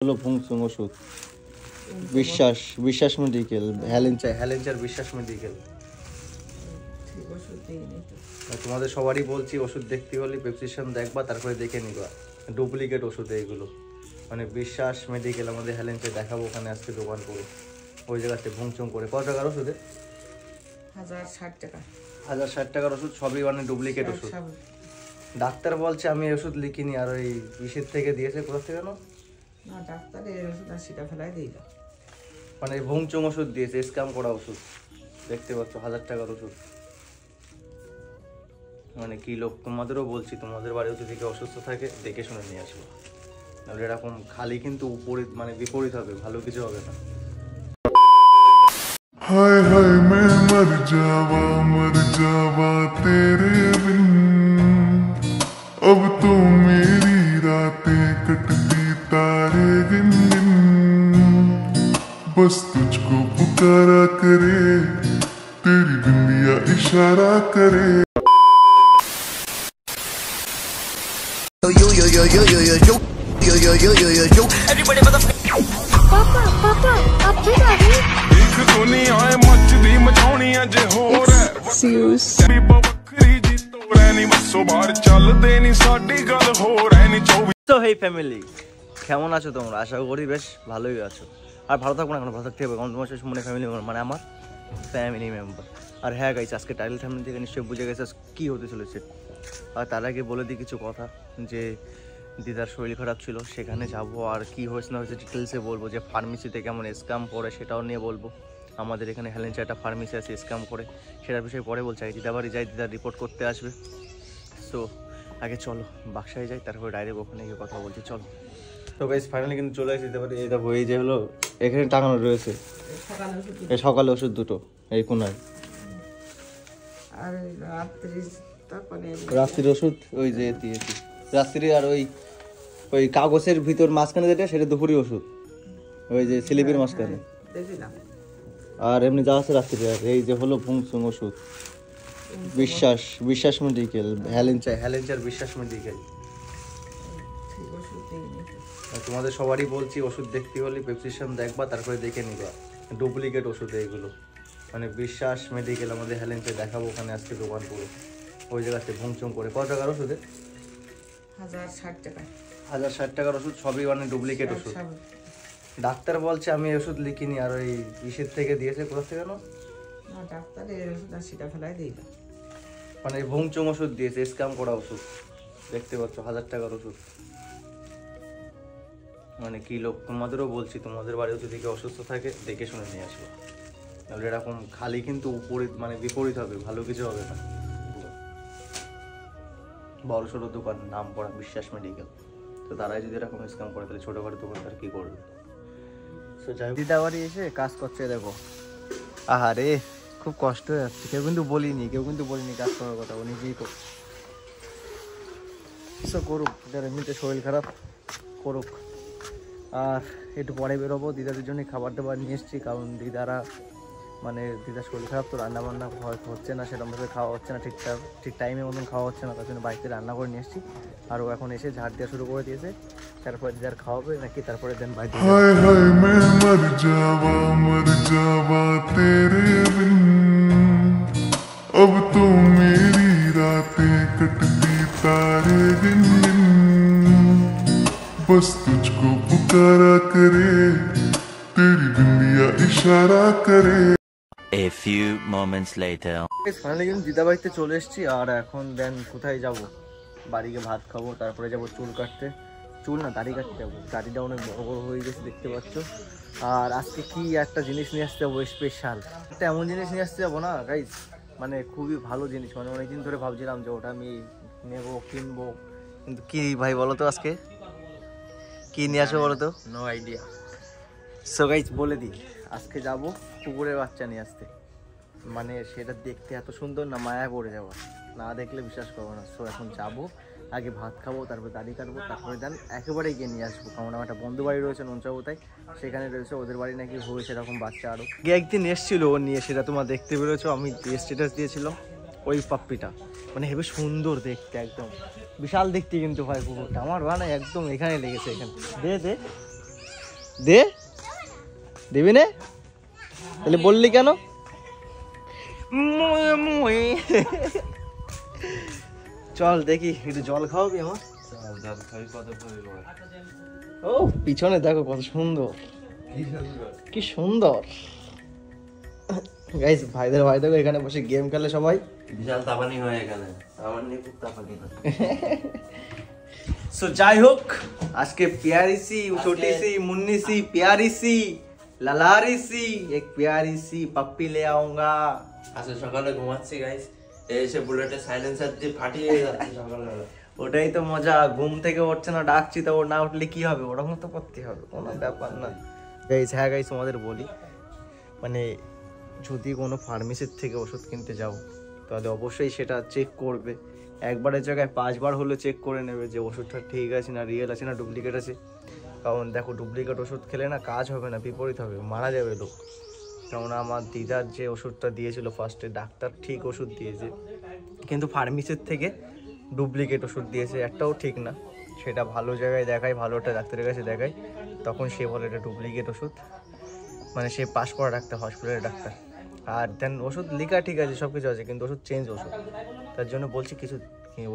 হলো ভুংচুং ওষুধ বিশ্বাস বিশ্বাস মেডিকেল হ্যালেঞ্চার বিশ্বাস মেডিকেল। তোমাদের সবারই বলছি ওষুধ দেখতে হলে প্রেসক্রিপশন দেখবা, তারপরে দেখে নিবা। ডুপ্লিকেট ওষুধ এইগুলো, মানে বিশ্বাস মেডিকেল আমাদের হ্যালেঞ্চার দেখাবো ওখানে আজকে দোকান করে ওই জায়গাতে ভুংচুং করে। কত টাকার ওষুধে? 1060 টাকা। 1060 টাকার ওষুধ, সবই মানে ডুপ্লিকেট ওষুধ। ডাক্তার বলছে আমি ওষুধ লিখিনি, আর ওই বিষের থেকে দিয়েছে। কোথা থেকে না ডাক্তার এই ওষুধ সেটা ফেলাই দিল, মানে ভুংচুং ওষুধ দিয়েছে, স্ক্যাম করা ওষুধ। দেখতে পাচ্ছ 1000 টাকার ওষুধ। মানে কি লোক, তোমাদেরও বলছি তোমাদের বাড়িও যদি কেউ অসুস্থ থাকে দেখে শুনে নিয়ে আসবো, নাহলে এরকম খালি কিন্তু বিপরীত হবে, ভালো কিছু হবে না। हाय हाय मैं मर जावा तेरे बिन, अब तो मेरी रातें कटती तारे गिन गिन, बस तुझको पुकारा करे तेरी बिंदिया इशारा करे। Everybody पापा आप फिर आ गए? एक दुनिया मचदी मचाउणी अज होर है बखरी जी तोड़े नी बसो बाहर चलदे नी साडी गल होर है नी 24। তো হেই ফ্যামিলি, কেমন আছো তোমরা? আশা করি বেশ ভালোই আছো। আর ভালো থাকবো না, এখন ভালো থাকতে হবে, কারণ তোমার মনে ফ্যামিলি মানে আমার ফ্যামিলি মেম্বার। আর হ্যাঁ গাইস, আজকে টাইটেল ফ্যামিলি থেকে নিশ্চয়ই বুঝে গেছে কী হতে চলেছে। আর তার আগে বলে দিই কিছু কথা, যে দিদার শরীর খারাপ ছিল, সেখানে যাব, আর কি হয়েছে না হয়েছে ডিটেলসে বলবো। যে ফার্মেসিতে কেমন স্ক্যাম করে সেটাও নিয়ে বলবো। আমাদের এখানে হ্যালেঞ্চার একটা ফার্মেসি আছে স্ক্যাম করে, সেটার বিষয়ে পরে বলছি। দিদা বাড়ি যাই, দিদা রিপোর্ট করতে আসবে। সো আগে চলো বাক্সায় যাই, তারপরে ডাইরেক্ট ওখানে গিয়ে কথা বলছি, চলো। তো গাইস ফাইনালি কিন্তু চলে আসি দিতে পারি। এই দেখো, এই যে হলো এখানে টাঙানো রয়েছে এই সকালে ওষুধ দুটো এই কোনায়, আর রাত্রির ওষুধ ওই যে দিয়েছি রাত্রি। আর ওই কাগজের ভিতর মাঝখানে যেটা, সেটা দুপুরি ওষুধ, ওই যে স্লিপের মাঝখানে। আর এমনি যা আছে রাত্রি। আর এই যে হলো ভুংচুং ওষুধ বিশ্বাস মেডিকেল হ্যালেঞ্চার বিশ্বাস মেডিকেল। তোমাদের সবারই বলছি ওষুধ দেখতে হলে প্রেসক্রিপশন দেখবা, তারপরে দেখে নিবা। ডুপ্লিকেট ওষুধ এইগুলো, মানে বিশ্বাস মেডিকেল আমাদের হ্যালেঞ্চার দেখাবো ওখানে আজকে দোকান করে ওই জায়গাতে ভুংচুং করে। কত টাকার ওষুধে? 1060 টাকা। 1060 টাকার ওষুধ, সবই মানে ডুপ্লিকেট ওষুধ। ডাক্তার বলছে আমি ওষুধ লিখিনি, আর ওই বিষের থেকে দিয়েছে। কোথা থেকে না ডাক্তার এই ওষুধ সেটা ফেলাই দিল, মানে ভুংচুং ওষুধ দিয়েছে, স্ক্যাম করা ওষুধ। দেখতে পাচ্ছ 1000 টাকার ওষুধ। মানে কি লোক, তোমাদেরও বলছি তোমাদের বাড়িও যদি কেউ অসুস্থ থাকে দেখে শুনে নিয়ে আসবো, নাহলে এরকম খালি কিন্তু বিপরীত হবে, ভালো কিছু হবে না। বড় সড়ো দোকান, নাম পড়া বিশ্বাস মেডিকেল। তো তারাই যদি এরকম স্ক্যাম করে, তাহলে ছোটোখাটো দোকানদার কি করবে? দিদা বাড়ি এসে কাজ করছে, দেখো আহারে খুব কষ্ট হয়ে যাচ্ছে। কেউ কিন্তু বলিনি কাজ করার কথা, ও নিজেই করছে। করুক, যারা এমনিতে শরীর খারাপ করুক। আর একটু পরে বেরোবো, দিদাদের জন্য খাবার দাবার নিয়ে এসেছি, কারণ দিদার শরীর খারাপ, তো রান্না বান্না হচ্ছে না, সেরকমভাবে খাওয়া হচ্ছে না, ঠিক টাইমে মতন খাওয়া হচ্ছে না, তার জন্য বাড়িতে রান্না করে নিয়ে এসেছি। আর ও এখন এসে ঝাড় দেওয়া শুরু করে দিয়েছে, তারপরে দিদার খাওয়াবে নাকি, তারপরে দেন বাড়িতে। हाय हाय मैं मर जावा तेरे बिन, अब तो मेरी रातें कटती तारे गिन गिन, बस तुझको पुकारा करे तेरी बिंदिया इशारा करे। A few moments later. Finally কিন্তু দিদা বাড়িতে চলে এসেছি। আর এখন দেন কোথায় যাব? বাড়িকে ভাত খাবো, তারপরে যাব চুল কাটতে। দাড়ি কাটতে যাবো। দাড়িটা অনেক বড় বড় হয়ে গেছে দেখতে পাচ্ছ। আর আজকে কি একটা জিনিস নিয়ে আসতে যাবো স্পেশাল, একটা এমন জিনিস নিয়ে আসতে যাবো না গাইস, মানে খুবই ভালো জিনিস। মানে অনেকদিন ধরে ভাবছিলাম যে ওটা আমি নেবো, কিনবো, কিন্তু কি ভাই বলো তো আজকে কি নিয়ে আসবো বলো তো? No idea. সো গাইস বলে দিই, আজকে যাব কুকুরের বাচ্চা নিয়ে আসতে। মানে সেটা দেখতে এত সুন্দর না, মায়া পড়ে যাবো, না দেখলে বিশ্বাস করবো না। সো এখন যাবো, আগে ভাত খাবো, তারপরে দাড়ি কাটবো, তারপরে দেন একেবারে গিয়ে নিয়ে আসবো। কারণ আমার একটা বন্ধু বাড়ি রয়েছে নঞ্চাবতায়, সেখানে রয়েছে, ওদের বাড়ি নাকি হয়েছে এরকম বাচ্চা। আরও একদিন এসেছিলো ও নিয়ে, সেটা তোমার দেখতে পেরেছো, আমি স্ট্যাটাস দিয়েছিলাম ওই পাপ্পিটা। মানে হেবি সুন্দর দেখতে, একদম বিশাল দেখতে কিন্তু হয় কুকুরটা আমার। একদম এখানে লেগেছে, এখানে দে দে, দিবি না? তাহলে বললি কেন? চল দেখি একটু জল খাওয়াবি আমার? ও পিছনে দেখো কত সুন্দর, কি সুন্দর গাইস। ভাইদের ভাই দেখো এখানে বসে গেম খেলে সবাই। বিশাল তাপানি হয় এখানে, আমার নিয়ে খুব তাপানি না। सो যাই হোক, আজকে प्यारी सी छोटी सी मुन्नी सी प्यारी सी ललारी सी एक प्यारी सी पप्पी ले आऊंगा। আজকে সকালে ঘুমাচ্ছি গাইস, এসে বুলেটের সাইলেন্সার দিয়ে ফাটিয়ে যাচ্ছে সকালবেলা। ওটাই তো মজা, ঘুম থেকে উঠছে না, ডাকছি তো ও না উঠলে কি হবে, ওরকম তো করতে হবে, কোনো ব্যাপার না গাইস। হ্যাঁ গাইস, তোমাদের বলি মানে যদি কোনো ফার্মেসির থেকে ওষুধ কিনতে যাও তাহলে অবশ্যই সেটা চেক করবে, একবারের জায়গায় 5 বার হলে চেক করে নেবে যে ওষুধটা ঠিক আছে না, রিয়েল আছে না ডুপ্লিকেট আছে। কারণ দেখো ডুপ্লিকেট ওষুধ খেলে না কাজ হবে না, বিপরীত হবে, মারা যাবে লোক। কারণ আমার দিদার যে ওষুধটা দিয়েছিল ফার্স্টে, ডাক্তার ঠিক ওষুধ দিয়েছে কিন্তু ফার্মেসির থেকে ডুপ্লিকেট ওষুধ দিয়েছে, একটাও ঠিক না। সেটা ভালো জায়গায় দেখায়, ভালো একটা ডাক্তারের কাছে দেখায়, তখন সে বলে এটা ডুপ্লিকেট ওষুধ, মানে সে পাস করা ডাক্তার, হসপিটালের ডাক্তার। আর দেন ওষুধ লেখা ঠিক আছে, সব কিছু আছে, কিন্তু ওষুধ চেঞ্জ ওষুধ। তার জন্য বলছি কিছু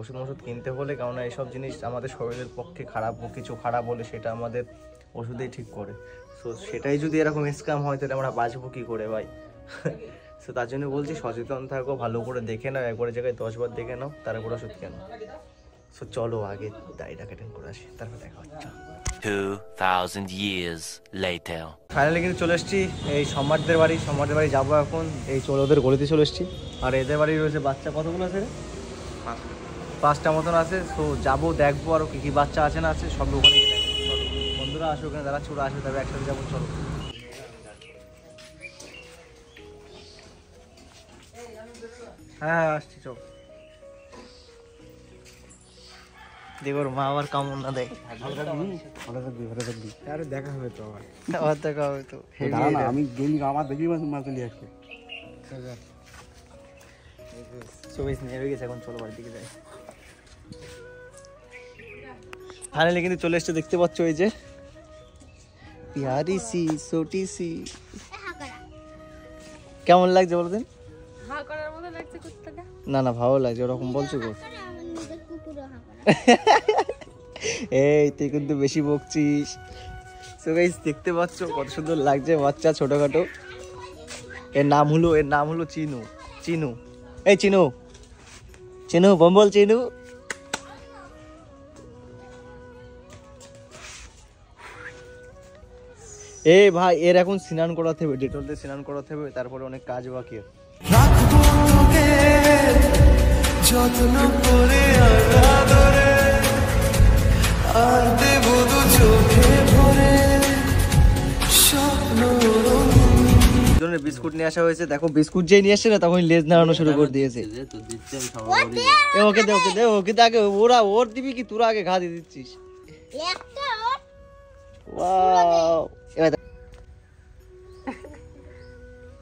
ওষুধ কিনতে হলে, কারণ এইসব জিনিস আমাদের শরীরের পক্ষে খারাপ, কিছু খারাপ হলে সেটা আমাদের ওষুধেই ঠিক করে। সো সেটাই যদি এরকম স্ক্যাম হয় তাহলে আমরা বাঁচবো কী করে ভাই? সো তার জন্য বলছি সচেতন থাকো, ভালো করে দেখে নাও, একবারের জায়গায় 10 বার দেখে নাও, তারপর ওষুধ কেন। সো চলো আগে দাড়িটা কেটে করে আসি, তারপর দেখা হচ্ছে। 2000 years later. ফাইনালি কিন্তু চলে এসেছি এই সম্রাটদের বাড়ি। সম্রাটদের বাড়ি যাবো এখন, এই চলে ওদের গলিতে চলে এসেছি। আর এদের বাড়ি রয়েছে বাচ্চা কতগুলো আছে রে? 5টা মতন আছে। সো যাবো, দেখবো আরও কী কী বাচ্চা আছে না আছে, সব ওখানে গিয়ে দেখবো। চলো বন্ধুরা আসো, ওখানে যারা ছোটো আসবে তবে একসাথে যাবো, চলো। হ্যাঁ আসছি, চল। দেখোর মা আবার কামড় না দেয়। আরে দেখা হবে তো আবার, আবার দেখা হবে তো। আমি গেলি আমার দেখি মাছ চলে আসছে। চব্বিশ নিয়ে হয়ে গেছে, এখন চলো বাড়ির দিকে যাই। ফাইনালি কিন্তু চলে এসছে, দেখতে পাচ্ছ এই যে প্যারি সি ছোটি সি। কেমন লাগছে বলতেন? না না ভালো লাগছে, ওরকম বলছো গো। এই তুই কিন্তু বেশি বকছিস। সো গাইস দেখতে পাচ্ছ কত সুন্দর লাগছে বাচ্চা ছোটখাটো। এর নাম হলো চিনু। চিনু, এই চিনু, চিনু বম্বল চিনু। এই ভাই এর এখন স্নান করাতে হবে, ডেটল দিয়ে স্নান করাতে হবে, তারপরে অনেক কাজ বাকি। যত্ন করে আদরে আর দেব দু চোখে ভরে স্বপ্ন। বিস্কুট নিয়ে আসা হয়েছে, দেখো বিস্কুট যেই নিয়ে আসছে না তখন লেজ নাড়ানো শুরু করে দিয়েছে। ওকে দে, ওকে দে, ওকে দে আগে। ওরা ওর দিবি কি তোরা আগে ঘা দিয়ে দিচ্ছিস?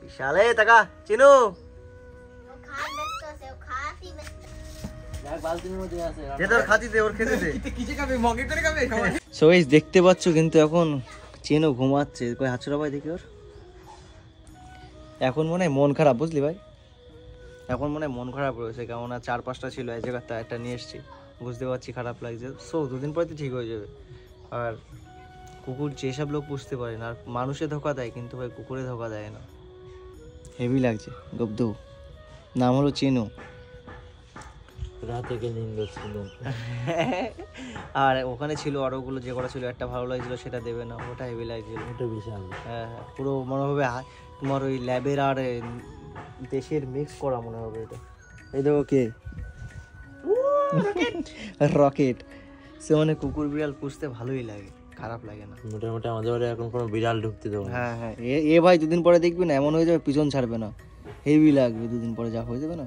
বিশালে টাকা চিনু দেখতে পাচ্ছ কিন্তু এখন চেনো ঘুমাচ্ছে। হাতছড়া ভাই দেখি ওর এখন মনে হয় মন খারাপ, বুঝলি ভাই? এখন মনে হয় মন খারাপ রয়েছে, কেমন 4-5টা ছিল এই জায়গাটা, একটা নিয়ে এসছি, বুঝতে পারছি খারাপ লাগছে। সো 2 দিন পরে তো ঠিক হয়ে যাবে। আর কুকুর যেসব লোক বুঝতে পারে না, আর মানুষে ধোকা দেয় কিন্তু ভাই কুকুরে ধোকা দেয় না। হেভি লাগছে। গব্দু নাম হলো চিনু। আর ওখানে ছিল আরোগুলো, যে কটা ছিল একটা ভালো লাগছিল সেটা দেবে না, ওটা হেভি লাগছিল, ওটা বিশাল। হ্যাঁ হ্যাঁ, পুরো মনে হবে তোমার ওই ল্যাবের আর দেশের মিক্স করা মনে হবে এটা। এই দেখো কে রকেট। সে মানে কুকুর বিড়াল পুষতে ভালোই লাগে, খারাপ লাগে না মোটামুটি। আমাদের বাড়ি এখন কোনো বিড়াল ঢুকতে দেবো। হ্যাঁ হ্যাঁ, এ ভাই 2 দিন পরে দেখবি না এমন হয়ে যাবে, পিছন ছাড়বে না, হেভি লাগবে 2 দিন পরে, যা হয়ে যাবে না,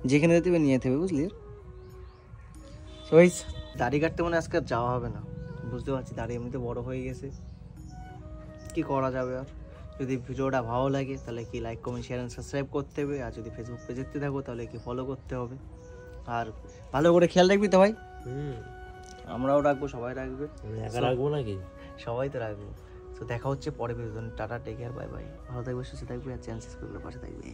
যেখানে যেতে হবে নিয়ে যেতে হবে, বুঝলি? দাড়ি কাটতে মানে আজকে আর যাওয়া হবে না, বুঝতে পারছি দাড়ি এমনিতে বড় হয়ে গেছে, কি করা যাবে আর। যদি ভিডিওটা ভালো লাগে তাহলে কি like comment share and subscribe করতে হবে, আর যদি ফেসবুক পেজে দেখতে থাকো তাহলে কি ফলো করতে হবে। আর ভালো করে খেয়াল রাখবি তো ভাই, আমরাও রাখবো, সবাই রাখবে। একা রাখবো নাকি? সবাই তো রাখবো। তো দেখা হচ্ছে পরে বিনোদন। Tata, take care, bye bye. ভালো থাকবে, সুস্থ থাকবে আর চ্যানেল সাবস্ক্রাইব করে পাশে থাকবে।